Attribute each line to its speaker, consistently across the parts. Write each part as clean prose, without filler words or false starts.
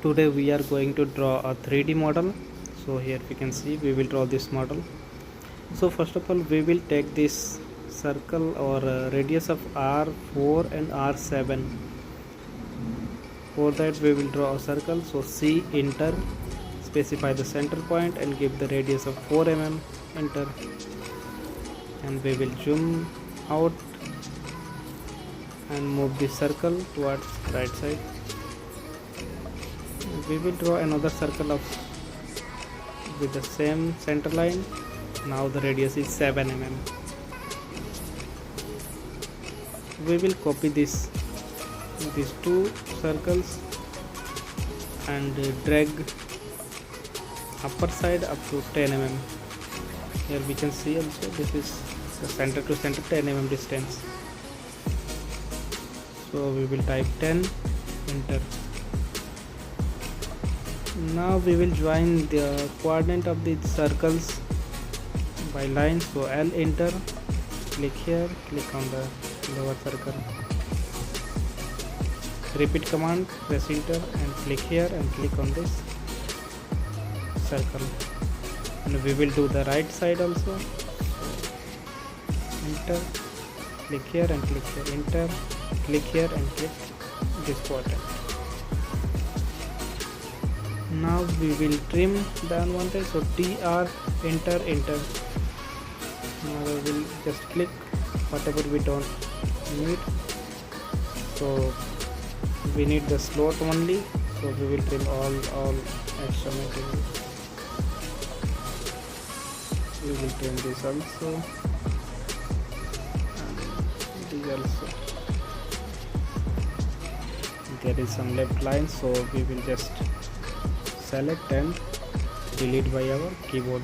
Speaker 1: Today we are going to draw a 3D model. So here we can see we will draw this model. So first of all we will take this circle or radius of R4 and R7. For that we will draw a circle. So C, enter, specify the center point and give the radius of 4 mm, enter, and we will zoom out and move the circle towards right side. We will draw another circle of with the same center line. Now the radius is 7 mm. We will copy these two circles and drag upper side up to 10 mm. Here we can see also this is the center to center 10 mm distance. So we will type 10, enter. Now we will join the coordinate of the circles by lines. So L, enter, click here, click on the lower circle. Repeat command, press enter and click here and click on this circle. And we will do the right side also. Enter, click here and click here, enter, click here and click this quadrant. Now we will trim the unwanted. So TR, enter, enter. Now we will just click whatever we don't need. So we need the slot only. So we will trim all extra material. We will trim this also. And this also. There is some left line, so we will just select and delete by our keyboard.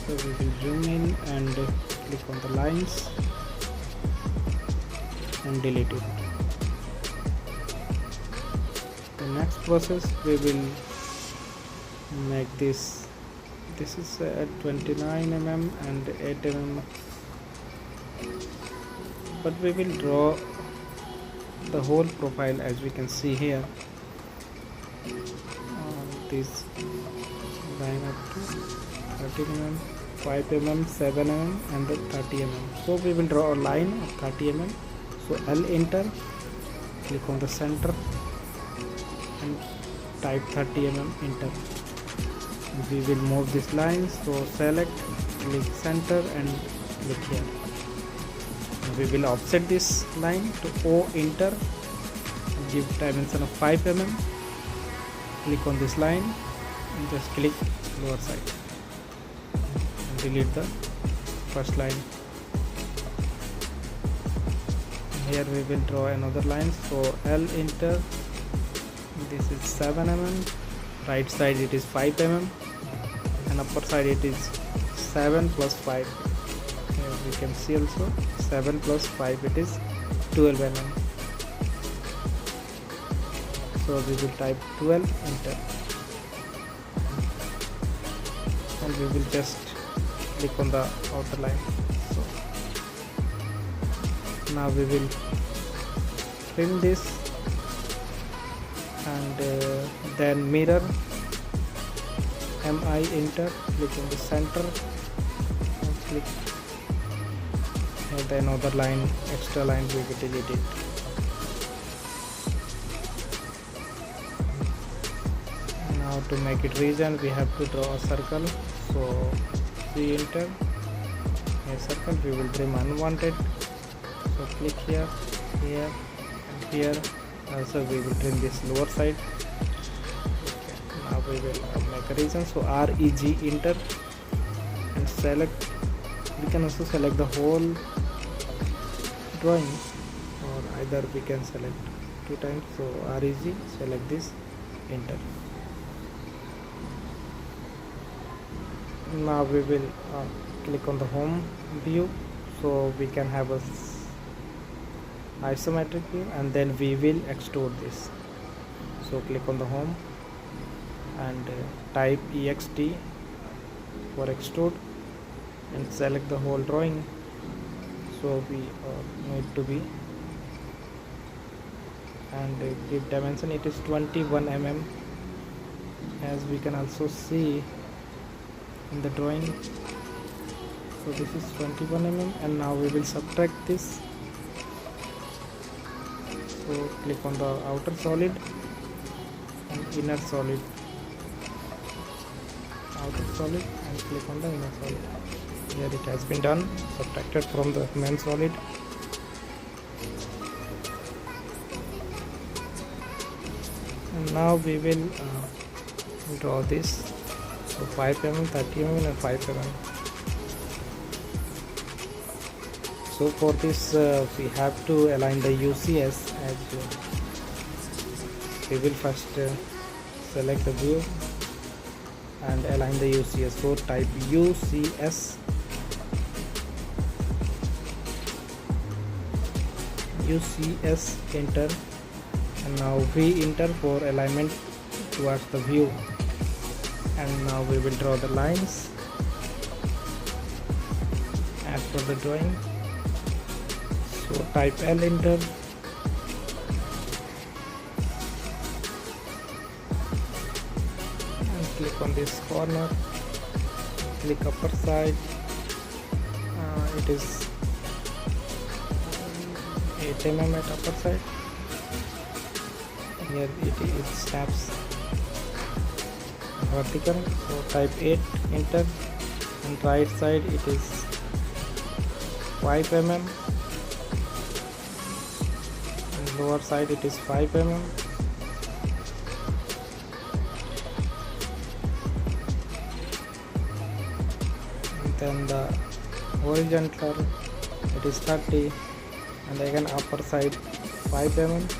Speaker 1: So we will zoom in and click on the lines and delete it. The next process we will make this is at 29 mm and 8 mm, but we will draw the whole profile as we can see here. This line up to 30 mm, 5 mm, 7 mm and then 30 mm. So we will draw a line of 30 mm. So L, enter, click on the center and type 30 mm, enter. We will move this line. So select, click center and click here. We will offset this line to O, enter, give dimension of 5 mm. Click on this line and just click lower side and delete the first line. Here we will draw another line. So L, enter, this is 7 mm, right side it is 5 mm and upper side it is 7 plus 5. Here we can see also 7 plus 5 it is 12 mm. So we will type 12, enter, and we will just click on the outer line. So now we will trim this and then mirror, MI, enter, click on the center and click, and then another line, extra line we will delete it. Now to make it region we have to draw a circle. So C, enter, a circle, we will trim unwanted. So click here, here and here. Also we will trim this lower side. Okay. Now we will make a region. So REG, enter and select. We can also select the whole drawing or either we can select 2 times. So REG, select this, enter. Now we will click on the home view, so we can have a isometric view and then we will extrude this. So click on the home and type EXT for extrude and select the whole drawing. So we need to be and give dimension. It is 21 mm, as we can also see in the drawing. So this is 21 mm, and now we will subtract this. So click on the outer solid and inner solid, outer solid, and click on the inner solid. Here it has been done, subtracted from the main solid. And now we will draw this. So 5 mm, 30 mm and 5 mm. So for this we have to align the UCS, as we will first select the view and align the UCS. So type UCS, enter, and now V enter for alignment towards the view. And now we will draw the lines as per the drawing. So type L, enter, and click on this corner, click upper side. It is 8 mm at upper side. Here it snaps vertical, so type 8, enter, and right side it is 5 mm, and lower side it is 5 mm. And then the horizontal it is 30, and again upper side 5 mm.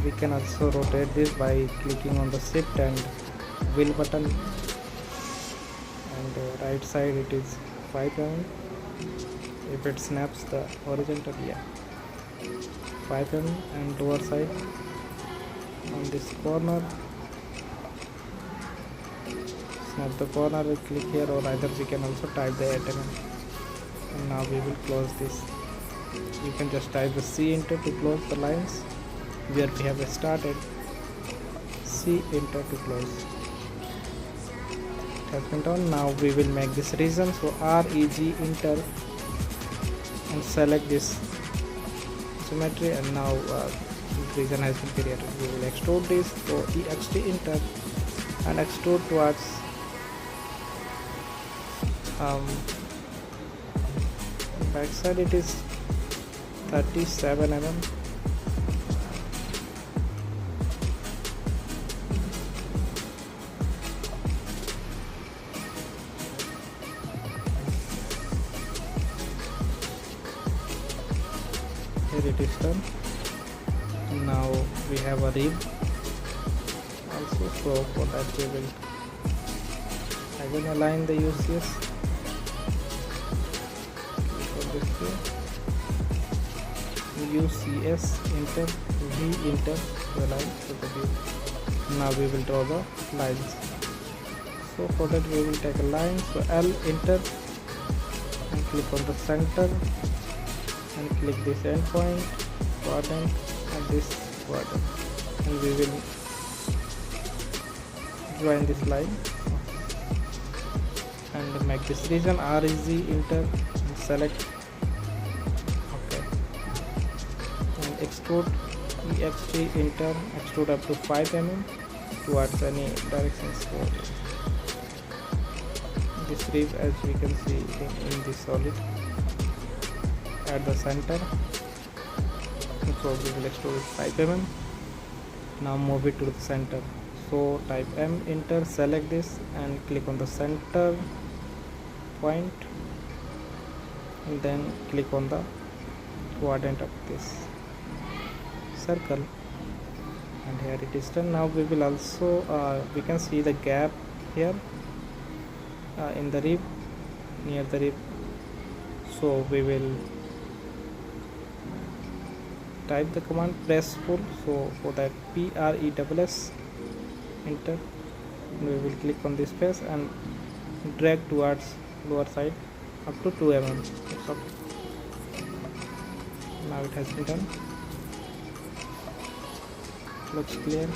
Speaker 1: We can also rotate this by clicking on the shift and wheel button, and right side it is 5 mm. If it snaps the horizontal, 5 mm, and lower side on this corner, snap the corner, click here, or either we can also type the 8 mm. And now we will close this. You can just type the C enter to close the lines where we have started. C enter to close. It has been done. Now we will make this region. So REG enter and select this geometry, and now region has been created. We will extrude this. So EXT enter and extrude towards back side. It is 37 mm. Here it is done. Now we have a rib also, so for that we will again align the UCS. For this way, UCS enter, V enter to align to the view. Now we will draw the lines. So for that we will take a line. So L enter and click on the center, and click this endpoint, quadrant, and this quadrant, and we will join this line and make this region. REG enter and select, okay, and extrude, EXT enter, extrude up to 5 mm towards any direction. So this rib, as we can see in this solid, at the center. So we will extrude 5 mm. Now move it to the center. So type M enter, select this, and click on the center point, and then click on the quadrant of this circle, and here it is done. Now we will also we can see the gap here in the rib, near the rib. So we will type the command press pull. So for that PRESS enter, and we will click on this space and drag towards lower side up to 2 mm. Now it has been done. Looks clear.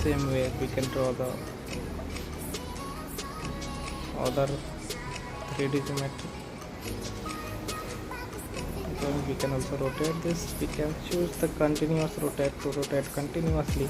Speaker 1: Same way we can draw the other 3D geometry. Then we can also rotate this. We can choose the continuous rotate to rotate continuously.